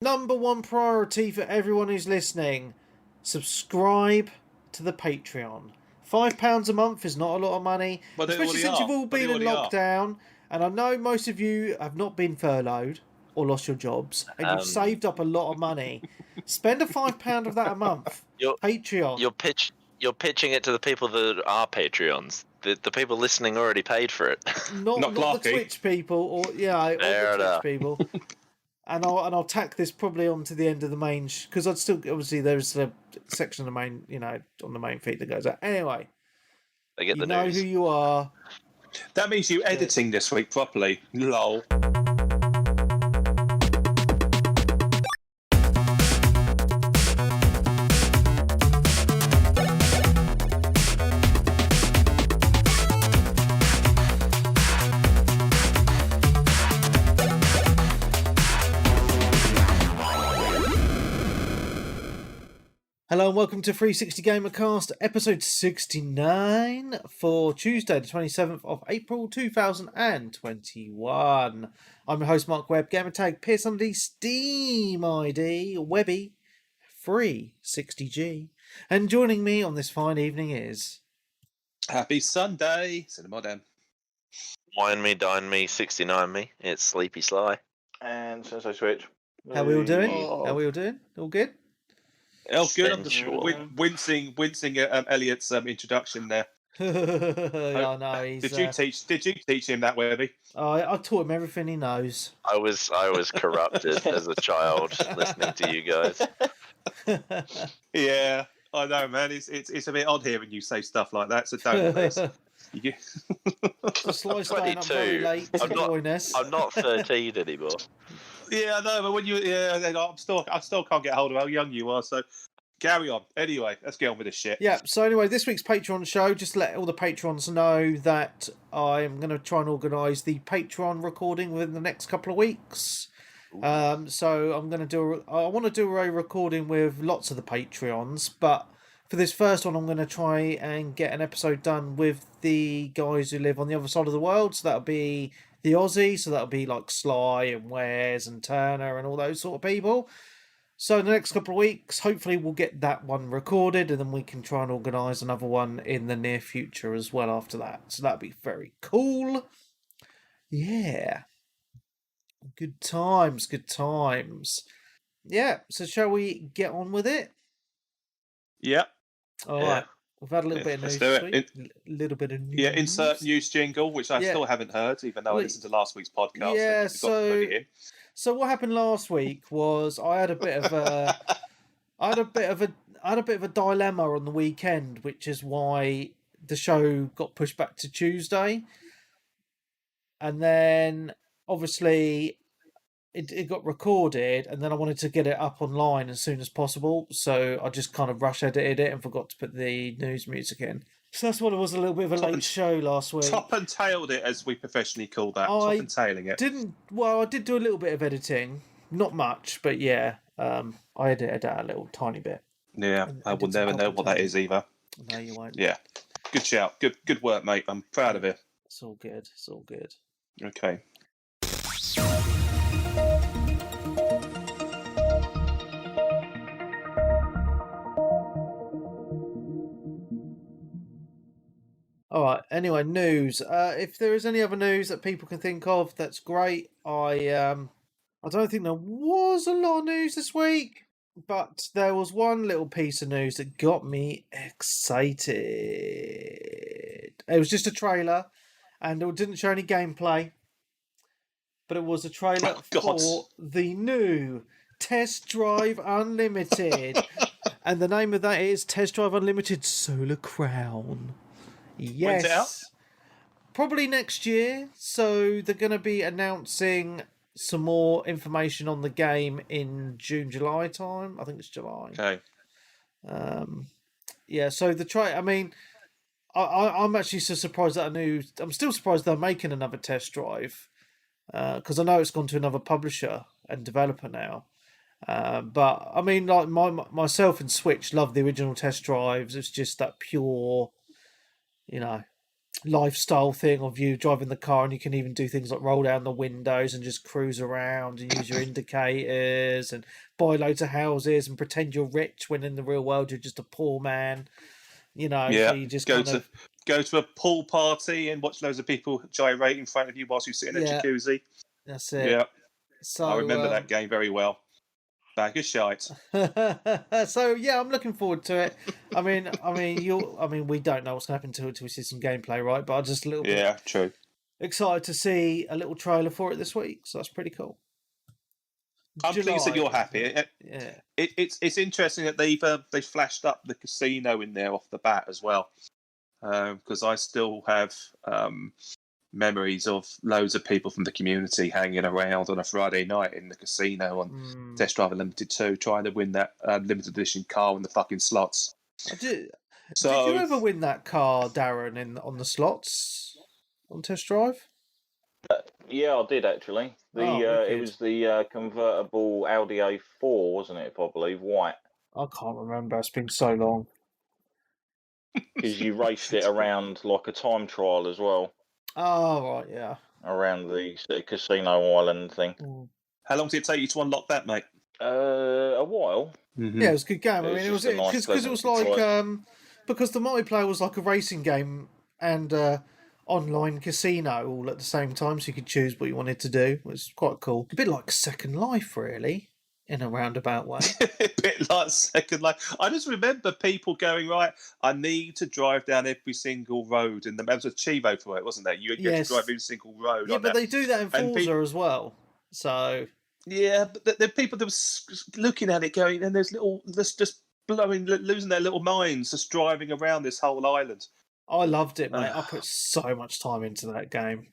Number one priority for everyone who's listening, subscribe to the Patreon. £5 a month is not a lot of money, especially since you've all been in lockdown. And I know most of you have not been furloughed or lost your jobs, and you've saved up a lot of money. Spend a £5 of that a month. Patreon. You're pitching it to the people that are Patreons. The people listening already paid for it. Not the Twitch people, or the Twitch people. And I'll tack this probably onto the end of the main, because I'd still, obviously there's a section of the main, on the main feed that goes out. Anyway, they get you know who you are. That means you editing this week properly. Lol. Hello and welcome to 360 Gamercast, episode 69 for Tuesday, the 27th of April 2021. I'm your host, Mark Webb, gamertag Pierce under Steam ID, Webby360G. And joining me on this fine evening is... Happy Sunday! Cinema Dan. Wine me, dine me, 69 me. It's Sleepy Sly. And Sensei Switch. How are we all doing? How are we all doing? All good? Oh, good. I'm just wincing at Elliot's introduction there. Yeah, no, he's, Did you teach him that, Webby? I taught him everything he knows. I was corrupted as a child listening to you guys. Yeah, I know, man. It's a bit odd hearing you say stuff like that. So don't please. Sly staying up very late to join us. I'm not 13 anymore. Yeah, I know, but when I still can't get hold of how young you are. So carry on. Anyway, let's get on with this shit. Yeah. So anyway, this week's Patreon show. Just to let all the patrons know that I'm going to try and organise the Patreon recording within the next couple of weeks. So I'm going to I want to do a recording with lots of the Patreons, but for this first one, I'm going to try and get an episode done with the guys who live on the other side of the world. So that'll be the Aussie, so that'll be like Sly and Wares and Turner and all those sort of people. So in the next couple of weeks, hopefully we'll get that one recorded, and then we can try and organise another one in the near future as well after that. So that'd be very cool. Yeah. Good times, good times. Yeah, so shall we get on with it? Yep. All right. We've had a little bit of news this week. A little bit of news. Yeah, insert news jingle, which I still haven't heard, even though I listened to last week's podcast. Yeah, so what happened last week was I had a bit of a dilemma on the weekend, which is why the show got pushed back to Tuesday. And then obviously it got recorded, and then I wanted to get it up online as soon as possible, so I just kind of rush edited it and forgot to put the news music in. So that's what it was, a little bit of a late show last week. Top and tailed it, as we professionally call that. Top and tailing it. I did do a little bit of editing. Not much, but yeah. I edited out a little tiny bit. Yeah, I will never know what that is either. No, you won't. Yeah. Good shout. Good work, mate. I'm proud of it. It's all good. It's all good. Okay. All right. Anyway, news. If there is any other news that people can think of, that's great. I don't think there was a lot of news this week, but there was one little piece of news that got me excited. It was just a trailer, and it didn't show any gameplay, but it was a trailer for the new Test Drive Unlimited, and the name of that is Test Drive Unlimited Solar Crown. Yes. When's it out? Probably next year. So they're going to be announcing some more information on the game in June, July time. I think it's July. Okay. Yeah. So I mean, I'm actually so surprised that I'm still surprised they're making another Test Drive, because I know it's gone to another publisher and developer now. But I mean, like myself and Switch love the original Test Drives. It's just that pure, lifestyle thing of you driving the car, and you can even do things like roll down the windows and just cruise around and use your indicators and buy loads of houses and pretend you're rich when in the real world you're just a poor man. So Yeah, you just go kind to of go to a pool party and watch loads of people gyrate in front of you whilst you sit in a yeah, jacuzzi. that's it. Yeah, I remember So that game very well. Bag of shite. so yeah, I'm looking forward to it. We don't know what's going to happen until we see some gameplay, right? But I'm just a little bit Yeah, true. excited to see a little trailer for it this week. So that's pretty cool. I'm pleased that you're happy. Yeah. It's interesting that they flashed up the casino in there off the bat as well, because I still have memories of loads of people from the community hanging around on a Friday night in the casino on Test Drive Unlimited 2, trying to win that limited edition car in the fucking slots. Did So, you ever win that car, Darren, on the slots on Test Drive? Yeah, I did actually. It wicked. was the convertible Audi A4, wasn't it? I believe white. I can't remember. It's been so long. Because you raced it around like a time trial as well. Oh right, yeah. Around the casino island thing. How long did it take you to unlock that, mate? A while. Mm-hmm. Yeah, it was a good game. I mean, It was because it was like because the multiplayer was like a racing game and online casino all at the same time, so you could choose what you wanted to do. It was quite cool. A bit like Second Life, really, in a roundabout way. A bit like Second Life. I just remember people going, right, I need to drive down every single road. And there was a Chivo for it, wasn't there? You had to drive every single road. Yeah, but they do that in Forza as well. So yeah, but the people that was looking at it going, and there's just losing their little minds, just driving around this whole island. I loved it, mate. I put so much time into that game.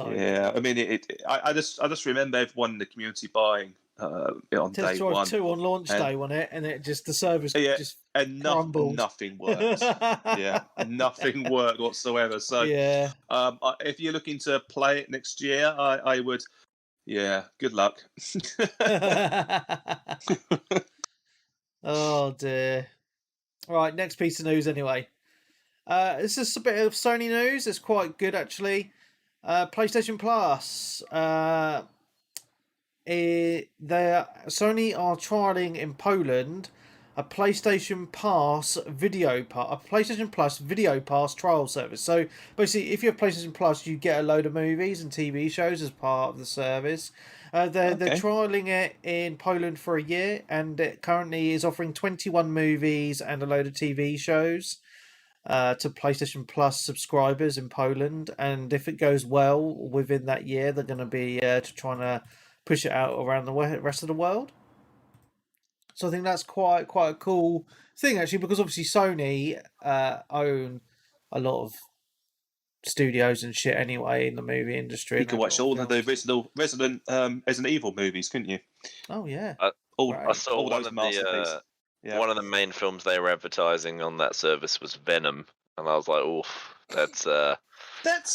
I mean, I just remember everyone in the community buying it on Test day Drive one. 2 on launch day, wasn't it? And it just the service just and crumbled. Nothing worked. Nothing worked whatsoever. So if you're looking to play it next year, I would. Yeah, good luck. Oh dear. Right, next piece of news anyway. This is a bit of Sony news. It's quite good actually. PlayStation Plus. Sony are trialing in Poland a PlayStation Plus video pass trial service. So basically, if you have PlayStation Plus, you get a load of movies and TV shows as part of the service. They're trialing it in Poland for a year, and it currently is offering 21 movies and a load of TV shows to PlayStation Plus subscribers in Poland. And if it goes well within that year, they're going to be trying to push it out around the rest of the world. So I think that's quite a cool thing actually, because obviously Sony own a lot of studios and shit anyway in the movie industry. You could watch all of the Resident Evil movies, couldn't you? Oh yeah. I saw all one those of masterpieces. one of the main films they were advertising on that service was Venom, and I was like, "Oof, that's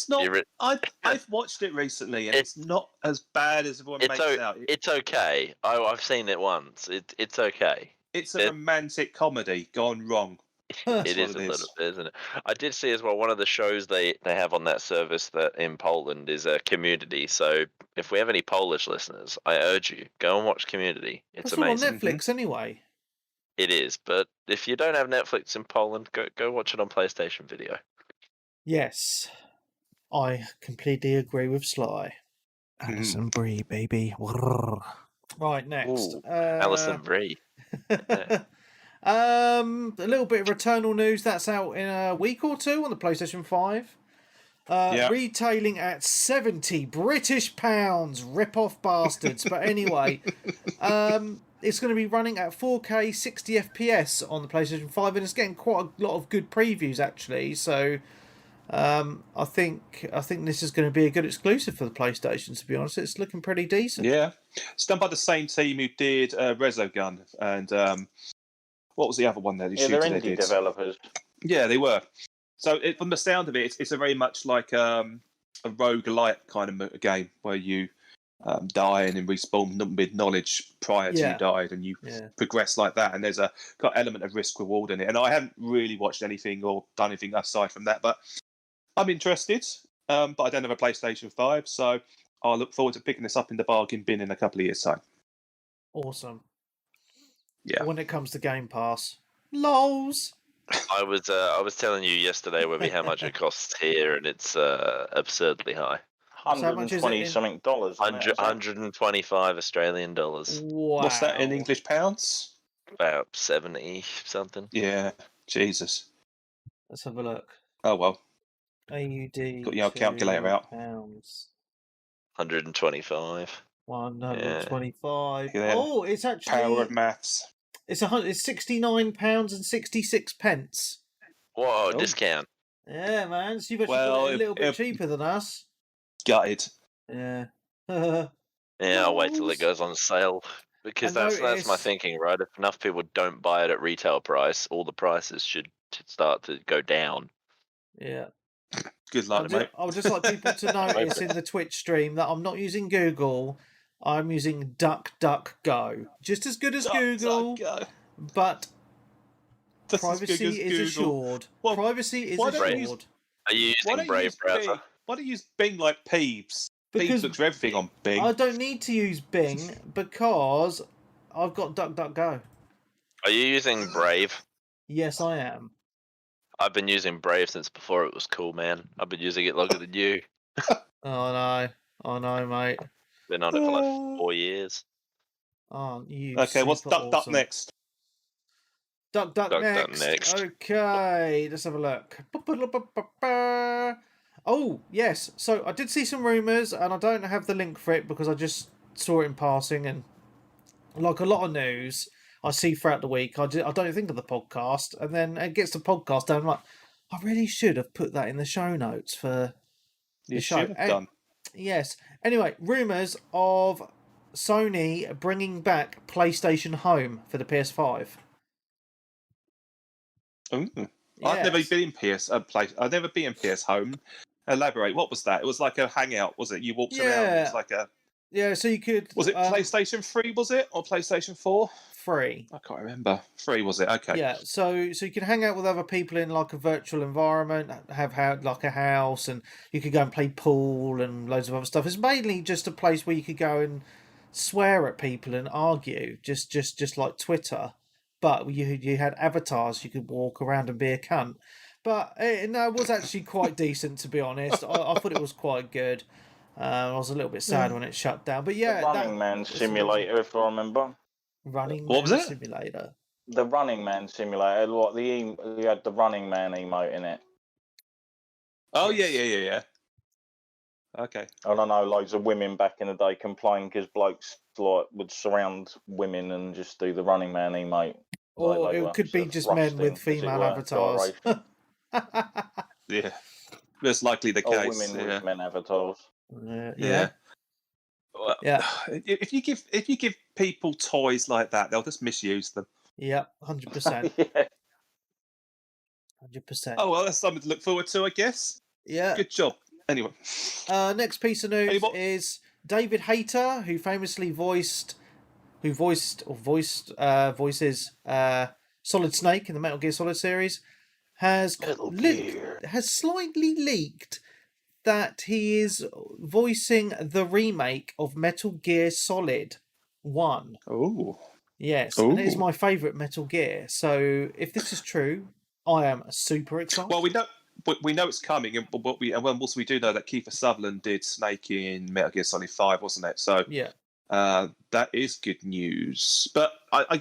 not." I've watched it recently, and it's not as bad as everyone makes out. It's okay. I've seen it once. It's okay. It's a romantic comedy gone wrong. It is a little bit, isn't it? I did see as well, one of the shows they have on that service that in Poland is a Community. So if we have any Polish listeners, I urge you, go and watch Community. It's amazing. On Netflix anyway. It is, but if you don't have Netflix in Poland, go watch it on PlayStation Video. Yes, I completely agree with Sly. Alison Brie, baby. Right, next. Alison Brie. A little bit of Returnal news that's out in a week or two on the PlayStation 5. Retailing at £70 British, rip-off bastards. But anyway, it's going to be running at 4K 60 FPS on the PlayStation 5, and it's getting quite a lot of good previews actually. So I think this is going to be a good exclusive for the PlayStation. To be honest, it's looking pretty decent. Yeah, it's done by the same team who did Resogun and what was the other one there? They're indie developers. Yeah, they were. So from the sound of it, it's a very much like a roguelite kind of game where you die and then respawn with knowledge prior to you died, and you progress like that. And there's got element of risk reward in it. And I haven't really watched anything or done anything aside from that, but I'm interested, but I don't have a PlayStation 5, so I'll look forward to picking this up in the bargain bin in a couple of years' time. Awesome. Yeah. When it comes to Game Pass. LOLs! I was telling you yesterday, Webby, how much it costs here, and it's absurdly high. So how much is it 120 in- something dollars. 125 Australian dollars. Wow. What's that in English pounds? About 70 something. Yeah, Jesus. Let's have a look. Oh well, AUD. got your calculator out. Pounds. 125. 125. Yeah. Oh, it's actually Power of maths. it's £69 and 66 pence. Whoa, Oh. discount. Yeah, man. So you've actually Well, got it a little bit if- cheaper than us. Gutted. Yeah. Yeah, I'll wait till it Lols. goes on sale. Because I that's my noticed- thinking, right? If enough people don't buy it at retail price, all the prices should start to go down. Yeah. Good luck, mate. I would just like people to notice in the Twitch stream that I'm not using Google. I'm using DuckDuckGo. Just as good as Google, but Just as good privacy as is Google. assured. Well, Privacy is why don't you assured. Are you Why using don't you Brave use browser? Bing? Why don't you use Bing like Peeves? Peeves Because looks for everything on Bing. I don't need to use Bing because I've got DuckDuckGo. Are you using Brave? Yes, I am. I've been using Brave since before it was cool, man. I've been using it longer than you. Oh no, mate. Been on it for like 4 years. Aren't you? Okay, what's super Duck awesome? next? Duck Duck next. next. Okay, let's have a look. Oh, yes. So I did see some rumours, and I don't have the link for it because I just saw it in passing. And like a lot of news I see throughout the week, I don't think of the podcast. And then it gets the podcast, and I'm like, I really should have put that in the show notes for You the show. should have done. Yes. Anyway, rumours of Sony bringing back PlayStation Home for the PS5. Ooh. I've never Yes. been in PS place. I've never been in PS Home. Elaborate. What was that? It was like a hangout, was it? You walked around. Yeah. It's like a. Yeah, so you could. Was it PlayStation 3? Was it or PlayStation 4? Free? I can't remember. 3 was it? Okay. Yeah, so you can hang out with other people in like a virtual environment, have like a house, and you could go and play pool and loads of other stuff. It's mainly just a place where you could go and swear at people and argue, just like Twitter. But you had avatars, you could walk around and be a cunt. But it was actually quite decent, to be honest. I thought it was quite good. I was a little bit sad when it shut down, but yeah, The Running Man Simulator, if I remember. Running What was Man it? Simulator. The Running Man Simulator, like you had the Running Man emote in it. Oh yeah. Okay. I don't know, loads of women back in the day complained because blokes like would surround women and just do the Running Man emote. Or Like they it were could be sort of just men with thrusting, as it female were, avatars. gyration. Yeah. That's likely the Or case. women Yeah. with men avatars. Yeah. Well, Yeah. If you give people toys like that, they'll just misuse them. Yeah, 100%. Yeah. 100%. Oh well, that's something to look forward to, I guess. Yeah. Good job. Anyway. Next piece of news Hey, what- is David Hayter, who famously voices Solid Snake in the Metal Gear Solid series, has slightly leaked that he is voicing the remake of Metal Gear Solid 1. Oh. Yes, and it is Ooh. my favourite Metal Gear. So if this is true, I am super excited. Well, we know it's coming, and we do know that Kiefer Sutherland did Snake in Metal Gear Solid 5, wasn't it? So yeah. that is good news. But I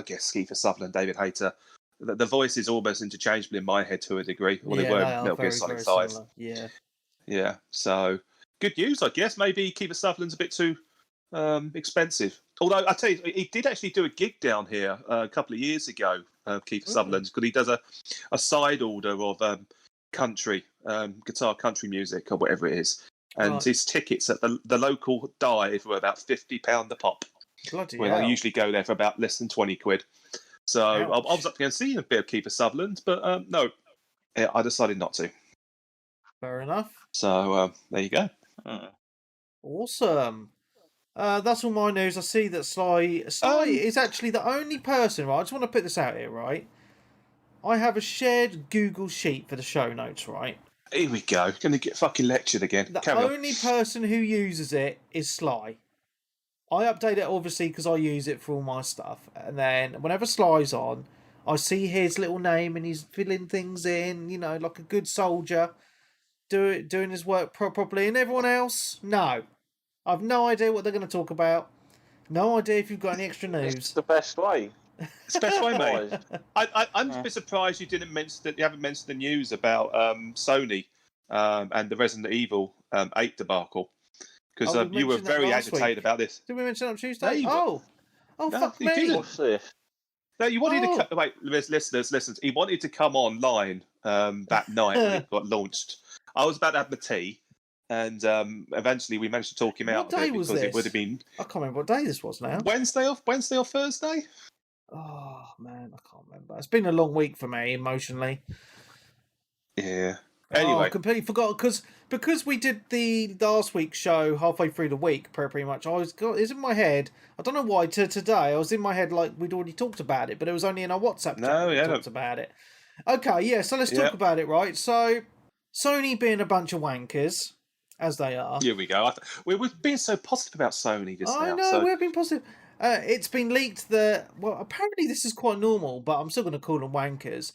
guess Kiefer Sutherland, David Hayter, the voice is almost interchangeable in my head to a degree. Well, they were in Metal Gear Solid 5. Similar. Yeah. Yeah, so good news, I guess. Maybe Kiefer Sutherland's a bit too expensive. Although I tell you, he did actually do a gig down here a couple of years ago. Kiefer Sutherland, because he does a side order of guitar country music or whatever it is, and Right. his tickets at the local dive were about £50 a pop. Bloody When hell. I usually go there for about less than 20 quid. So I Ouch. was up to go and see a bit of Kiefer Sutherland, but no, I decided not to. Fair enough. So there you go. Awesome. That's all my news. I see that Sly is actually the only person, right? I just want to put this out here, right? I have a shared Google sheet for the show notes, right? Here we go. Going to get fucking lectured again. The Carry on. only person who uses it is Sly. I update it obviously because I use it for all my stuff, and then whenever Sly's on, I see his little name and he's filling things in, you know, like a good soldier, doing his work properly. And everyone else, no, I've no idea what they're going to talk about. No idea if you've got any extra news. It's the best way. It's the best way, mate. I'm a bit surprised you haven't mentioned the news about Sony and the Resident Evil 8 debacle, because you were very agitated about this. Did we mention that on Tuesday? No, fuck me. Didn't. What's this? No, you wanted to wait, listeners. He wanted to come online that night when it got launched. I was about to have my tea, and eventually we managed to talk him out What day of it was because this? it would have been. I can't remember what day this was now. Wednesday or Thursday? Oh man, I can't remember. It's been a long week for me emotionally. Yeah. Anyway, I completely forgot because we did the last week's show halfway through the week, pretty much. It's in my head. I don't know why. Today, I was in my head like we'd already talked about it, but it was only in our WhatsApp chat we talked about it. Okay, yeah. So let's talk about it, right? So Sony being a bunch of wankers, as they are. Here we go. We've been so positive about Sony just now. I know we've been positive. It's been leaked that apparently this is quite normal, but I'm still going to call them wankers.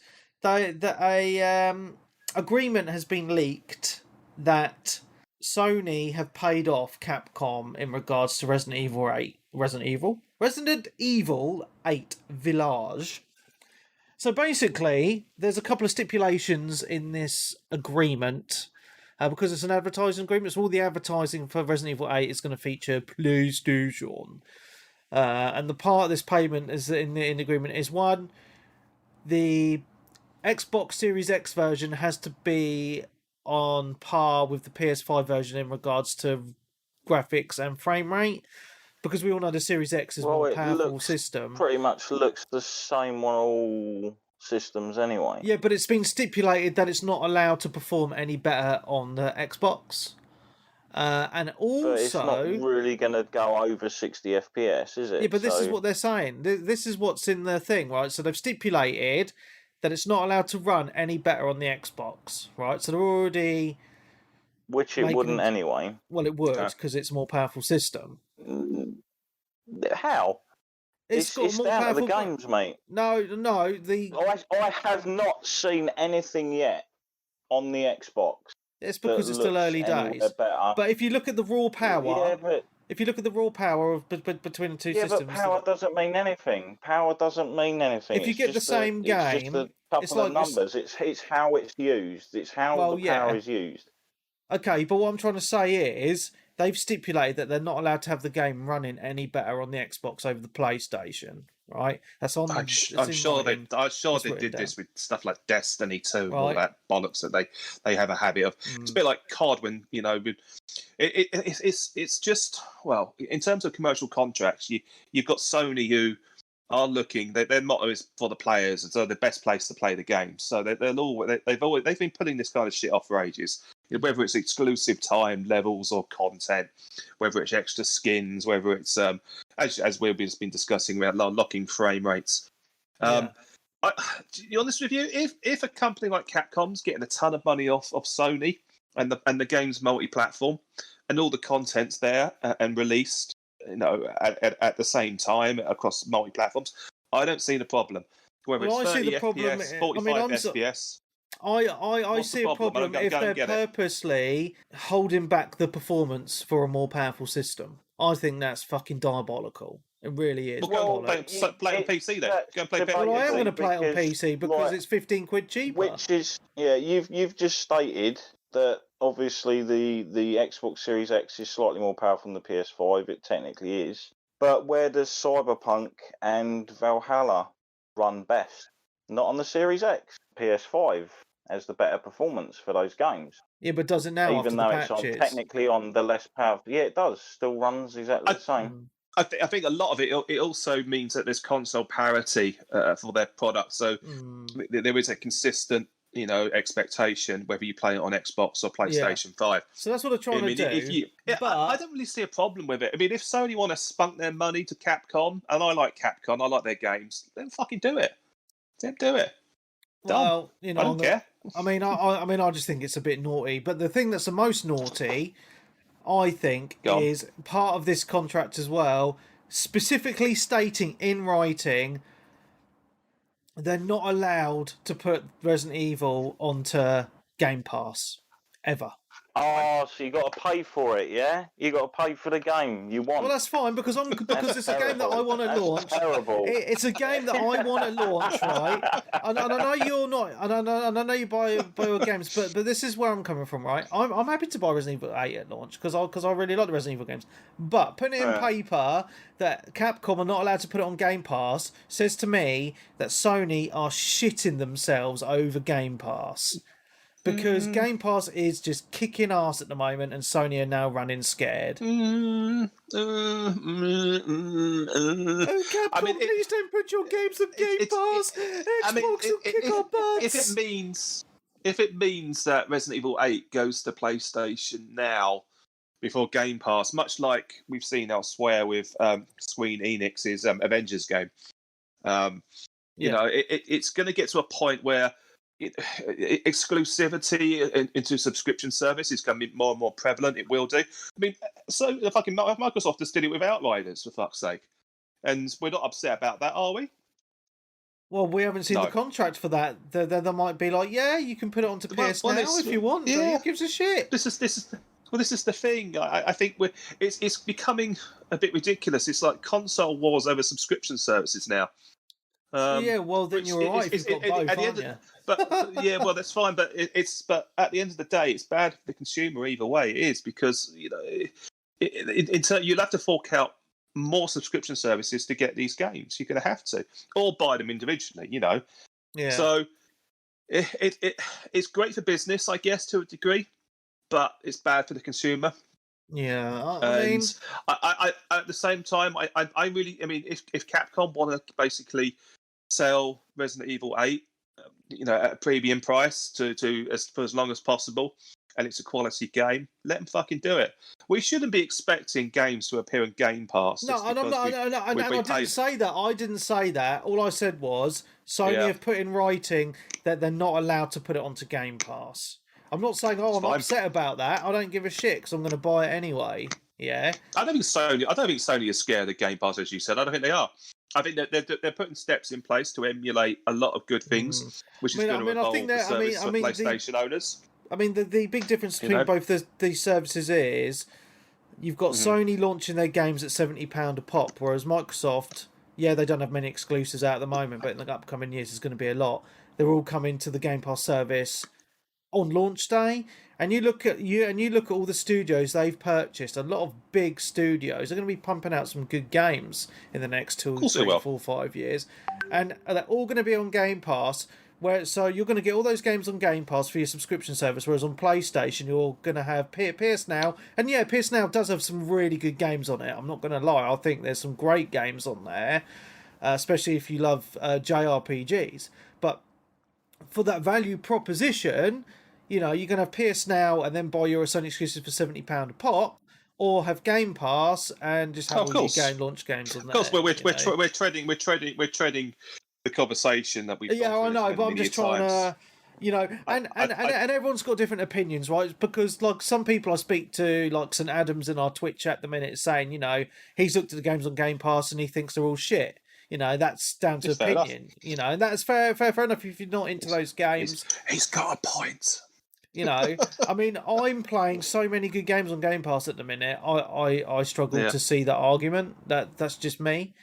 Agreement has been leaked that Sony have paid off Capcom in regards to Resident Evil 8 Village. So basically, there's a couple of stipulations in this agreement. Because it's an advertising agreement, so all the advertising for Resident Evil 8 is going to feature PlayStation. And the part of this payment is in the agreement is one, the Xbox Series X version has to be on par with the PS5 version in regards to graphics and frame rate, because we all know the Series X is a more powerful system. Pretty much looks the same on all systems anyway. Yeah, but it's been stipulated that it's not allowed to perform any better on the Xbox. And also, but it's not really going to go over 60 FPS, is it? Yeah, but this is what they're saying. This is what's in the thing, right? So they've stipulated that it's not allowed to run any better on the Xbox, right? So they're already... Which it wouldn't anyway. Well, it would, because it's a more powerful system. How? It's more down powerful... to the games, mate. No. I have not seen anything yet on the Xbox. It's because it's still early days. But if you look at the raw power... If you look at the raw power of between the two systems... Yeah, but power doesn't mean anything. Power doesn't mean anything. If you get the same game... It's just a couple of numbers. It's how it's used. It's how the power is used. Okay, but what I'm trying to say is they've stipulated that they're not allowed to have the game running any better on the Xbox over the PlayStation, right? That's on. I'm sure they did this with stuff like Destiny 2 and all that bollocks that they have a habit of. It's a bit like COD when it's just in terms of commercial contracts, you've got Sony who are looking. Their motto is for the players, and so the best place to play the game. So they've been putting this kind of shit off for ages. Whether it's exclusive time levels or content, whether it's extra skins, whether it's as we've been discussing about locking frame rates. To be honest with you, if a company like Capcom's getting a ton of money off Sony and the game's multi-platform and all the content's there and released, at the same time across multi-platforms, I don't see the problem. Whether it's 30 FPS, 45 FPS. I see a problem if they're purposely holding back the performance for a more powerful system. I think that's fucking diabolical. It really is. Well, play on PC then. Go and play PC. Well, I am going to play it on PC because it's £15 cheaper. Which is, you've just stated that obviously the Xbox Series X is slightly more powerful than the PS5. It technically is. But where does Cyberpunk and Valhalla run best? Not on the Series X. PS5 has the better performance for those games. Yeah, but does it now? Even though it's technically on the less powerful. Yeah, it does. Still runs exactly the same. I think a lot of it also means that there's console parity for their product. So there is a consistent, expectation whether you play it on Xbox or PlayStation 5. So that's what I'm trying to do. I don't really see a problem with it. I mean, if Sony want to spunk their money to Capcom, and I like Capcom, I like their games, then fucking do it. Then do it. Well, I don't care. I mean, I just think it's a bit naughty. But the thing that's the most naughty, I think, is part of this contract as well, specifically stating in writing they're not allowed to put Resident Evil onto Game Pass ever. Oh, so you got to pay for it, yeah? You got to pay for the game you want. Well, that's fine because it's a game that I want to launch. Terrible. It's a game that I want to launch, right? And I know you're not, and I know you buy your games, but this is where I'm coming from, right? I'm happy to buy Resident Evil 8 at launch because I really like the Resident Evil games. But putting it in paper that Capcom are not allowed to put it on Game Pass says to me that Sony are shitting themselves over Game Pass. Because Game Pass is just kicking ass at the moment, and Sony are now running scared. Oh, Capcom, please don't put your games on Game Pass. Xbox will kick our butts. If it means that Resident Evil 8 goes to PlayStation now before Game Pass, much like we've seen elsewhere with Square Enix's Avengers game, you know, it's going to get to a point where exclusivity into subscription service is going to be more and more prevalent. It will do. I mean, so the fucking Microsoft just did it with Outriders, for fuck's sake, and we're not upset about that, are we? Well, we haven't seen the contract for that. They might be like, yeah, you can put it onto PS now if you want. Yeah, who gives a shit? This is the thing. I think it's becoming a bit ridiculous. It's like console wars over subscription services now. Yeah, well then you're right. You've got both, aren't you? But yeah, well that's fine. But but at the end of the day, it's bad for the consumer either way. It is because you know, you'll have to fork out more subscription services to get these games. You're going to have to, or buy them individually. You know. Yeah. So it's great for business, I guess, to a degree, but it's bad for the consumer. Yeah, I mean, I at the same time, I really, I mean, if Capcom want to basically sell Resident Evil 8, you know, at a premium price for as long as possible, and it's a quality game, let them fucking do it. We shouldn't be expecting games to appear in Game Pass. No, and I didn't say that. I didn't say that. All I said was Sony have put in writing that they're not allowed to put it onto Game Pass. I'm not saying, I'm upset about that. I don't give a shit because I'm going to buy it anyway. Yeah. I don't think Sony is scared of Game Pass, as you said. I don't think they are. I think that they're putting steps in place to emulate a lot of good things, which is going to evolve the service for PlayStation owners. I mean, the big difference between both these services is you've got Sony launching their games at £70 a pop, whereas Microsoft, they don't have many exclusives out at the moment, but in the upcoming years there's going to be a lot. They're all coming to the Game Pass service on launch day, and you look at all the studios they've purchased. A lot of big studios are going to be pumping out some good games in the next 2, 3, 4, 5 years, and they're all going to be on Game Pass. So you're going to get all those games on Game Pass for your subscription service, whereas on PlayStation you're going to have PS Now, and PS Now does have some really good games on it. I'm not going to lie, I think there's some great games on there, especially if you love JRPGs. But for that value proposition, you know, you're going to have PS Now and then buy your Sony exclusive for £70 a pop, or have Game Pass and just have all your launch games on there. Of course, we're treading the conversation that we've. Yeah, I know, but I'm just trying to, you know, and everyone's got different opinions, right? Because like some people I speak to, like St. Adams in our Twitch chat at the minute, saying, you know, he's looked at the games on Game Pass and he thinks they're all shit. You know, that's down to opinion. You know, and that's fair enough if you're not into those games. He's got a point. You know, I mean, I'm playing so many good games on Game Pass at the minute. I struggle to see that argument. That's just me.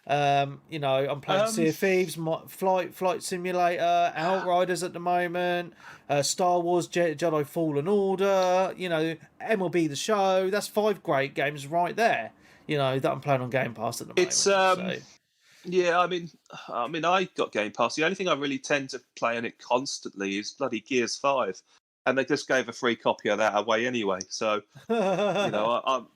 You know, I'm playing Sea of Thieves, Flight Simulator, Outriders at the moment, Star Wars Jedi Fallen Order, you know, MLB The Show. That's 5 great games right there, you know, that I'm playing on Game Pass at the moment. Yeah, I mean, I got Game Pass. The only thing I really tend to play on it constantly is bloody Gears 5. And they just gave a free copy of that away anyway. So, you know,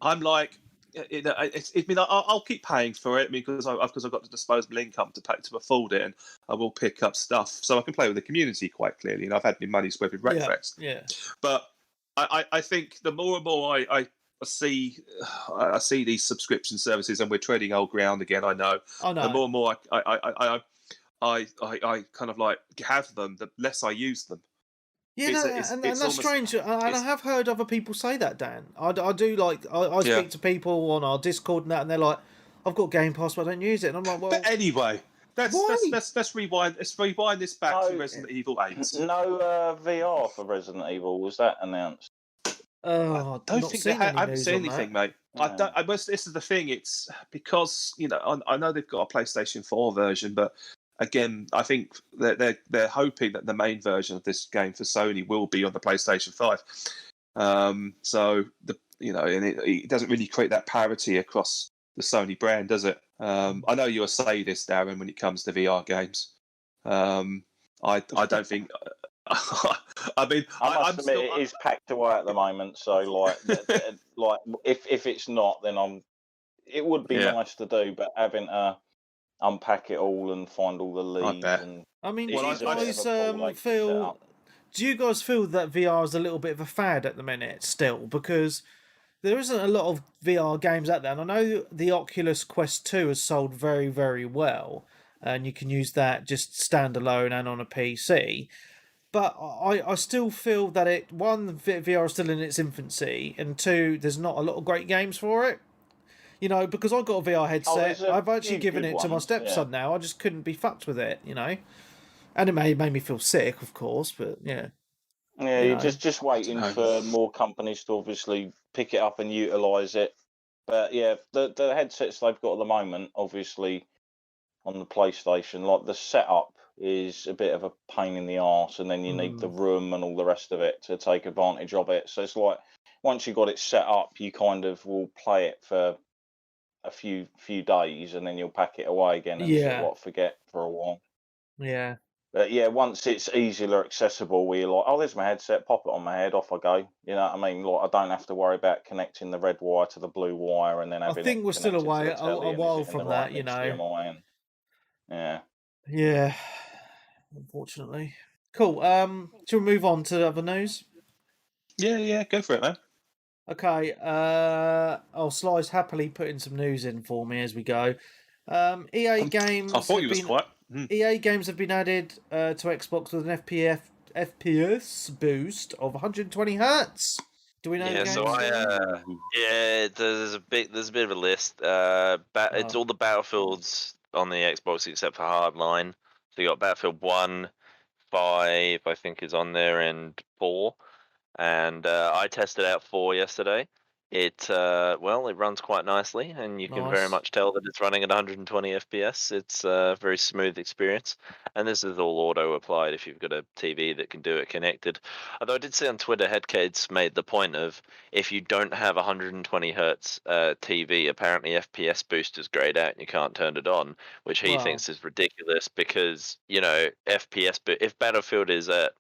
I'm like, I'll keep paying for it because I've got the disposable income to afford it, and I will pick up stuff so I can play with the community quite clearly. And I've had my money's worth with Wreckfest. Yeah. But I think the more and more I see these subscription services, and we're treading old ground again. I know. Oh, no. The more and more I kind of like have them, the less I use them. Yeah, It's, no, it's, and it's that's almost, strange. And I have heard other people say that, Dan. I do like I Yeah. speak to people on our Discord and that, and they're like, "I've got Game Pass, but I don't use it." And I'm like, "Well, But anyway, why?" let's rewind. Let's rewind this back to No. Resident Evil 8. No VR for Resident Evil, was that announced? Oh, I don't not think seen I any haven't news seen on anything, that. mate. I don't. I must. This is the thing. It's because I know they've got a PlayStation 4 version, but again, I think they're hoping that the main version of this game for Sony will be on the PlayStation 5. So and it doesn't really create that parity across the Sony brand, does it? I know you'll say this, Darren, when it comes to VR games. I don't think. I mean, I must admit, it is packed away at the moment. So, like if it's not, then it would be nice to do, but having to unpack it all and find all the leads. And I mean, do you guys feel? Do you guys feel that VR is a little bit of a fad at the minute still? Because there isn't a lot of VR games out there, and I know the Oculus Quest 2 has sold very, very well, and you can use that just standalone and on a PC. But I still feel that VR is still in its infancy, and two, there's not a lot of great games for it. Because I've got a VR headset, I've actually given it to my stepson now. I just couldn't be fucked with it, And it made me feel sick, of course, but yeah. Yeah, you're just waiting for more companies to obviously pick it up and utilise it. But yeah, the headsets they've got at the moment, obviously, on the PlayStation, like the setup is a bit of a pain in the arse, and then you need the room and all the rest of it to take advantage of it. So it's like once you got it set up, you kind of will play it for a few days, and then you'll pack it away again and sort of like forget for a while. Yeah. But yeah, once it's easier accessible, where you're like, oh, there's my headset, pop it on my head, off I go. You know what I mean? Like, I don't have to worry about connecting the red wire to the blue wire and then having. I think we're still a while from that, Yeah. Yeah. Unfortunately. Cool. Shall we move on to other news? Yeah, go for it, man. Okay. Sly's happily putting some news in for me as we go. EA games. I thought you was quiet. EA games have been added to Xbox with an FPS boost of 120 hertz. Do we know? Yeah, there's a bit of a list. It's all the Battlefields on the Xbox except for Hardline. So you got Battlefield 1, 5, I think is on there, and 4. And I tested out 4 yesterday. It runs quite nicely, and you can very much tell that it's running at 120 FPS. It's a very smooth experience, and this is all auto applied if you've got a TV that can do it connected. Although I did see on Twitter, Headcades made the point of if you don't have 120 hertz TV, apparently FPS boost is grayed out and you can't turn it on, which he thinks is ridiculous because FPS. But if Battlefield is at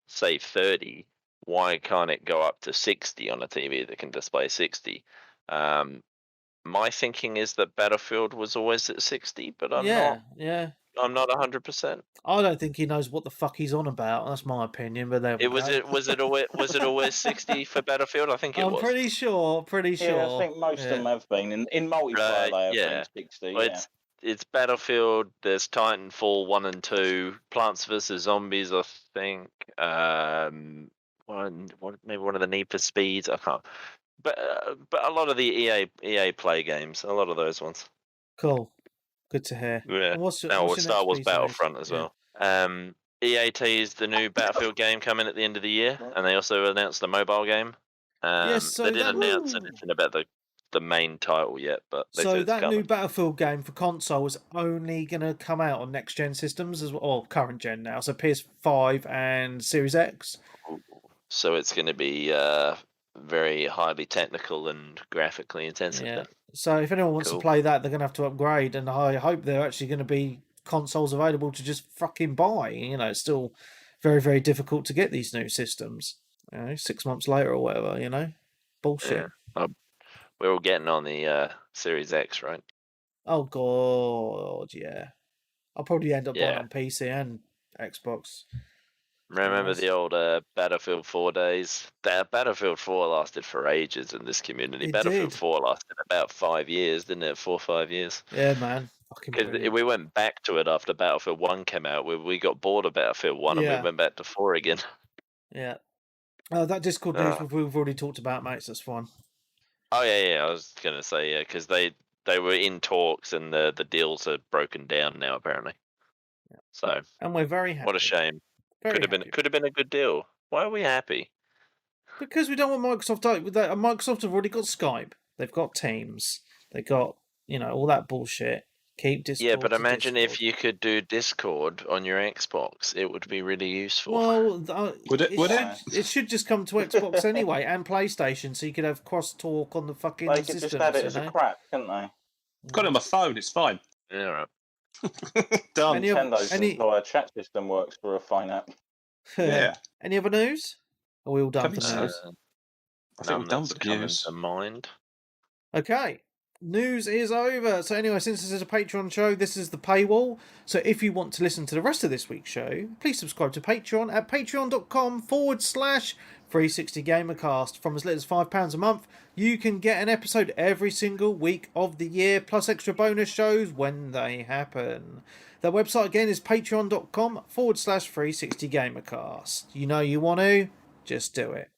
say 30. Why can't it go up to 60 on a TV that can display 60? My thinking is that Battlefield was always at 60, but I'm not 100%. I don't think he knows what the fuck he's on about. That's my opinion, but there we go. Was it always 60 for Battlefield? I think it was. I'm pretty sure. Yeah, I think most of them have been in multiplayer. They have been 60. Well, it's Battlefield. There's Titanfall 1 and 2, Plants vs Zombies. I think. Maybe one of the Need for Speeds. I can't. But a lot of the EA Play games, a lot of those ones. Cool. Good to hear. Yeah. What's Star Wars Battlefront as well. EA teased the new Battlefield game coming at the end of the year, and they also announced the mobile game. They didn't announce anything about the main title yet, but they said it's that coming. new Battlefield game for console is only going to come out on next gen systems as well, or current gen now, so PS5 and Series X. So it's going to be very highly technical and graphically intensive. Yeah. So if anyone wants to play that, they're going to have to upgrade, and I hope they're actually going to be consoles available to just fucking buy. It's still very, very difficult to get these new systems. 6 months later or whatever. Bullshit. Yeah. We're all getting on the Series X, right? Oh god, yeah. I'll probably end up buying on PC and Xbox. Remember the old Battlefield 4 days? That Battlefield 4 lasted for ages in this community. Battlefield 4 lasted about 5 years, didn't it? 4 or 5 years. Yeah, man. fucking Because brilliant. we went back to it after Battlefield 1 came out. We got bored of Battlefield 1 and Yeah. we went back to 4 again. Yeah. That Discord news we've already talked about, mates. That's fine. Oh, yeah. I was going to say, yeah, because they were in talks and the deals are broken down now, apparently. Yeah. So, and we're very happy. What a shame. Very Could have been a good deal. Why are we happy? Because we don't want Microsoft. Microsoft have already got Skype. They've got Teams. They got all that bullshit. Keep Discord. Yeah, but imagine Discord. if you could do Discord on your Xbox. It would be really useful. Well, would it? It should just come to Xbox anyway and PlayStation, so you could have cross-talk on the fucking They systems. could just add it as a crap, couldn't they? Got it on my phone. It's fine. Yeah, right. Done. Nintendo's entire chat system works for a fine app. Yeah. Any other news? Are we all done for Coming news? I think we're done with the coming news. to mind. Okay. News is over. So anyway, since this is a Patreon show, this is the paywall. So if you want to listen to the rest of this week's show, please subscribe to Patreon at patreon.com/360gamercast. From as little as £5 a month, you can get an episode every single week of the year, plus extra bonus shows when they happen. Their website again is patreon.com/360gamercast. You know you want to, just do it.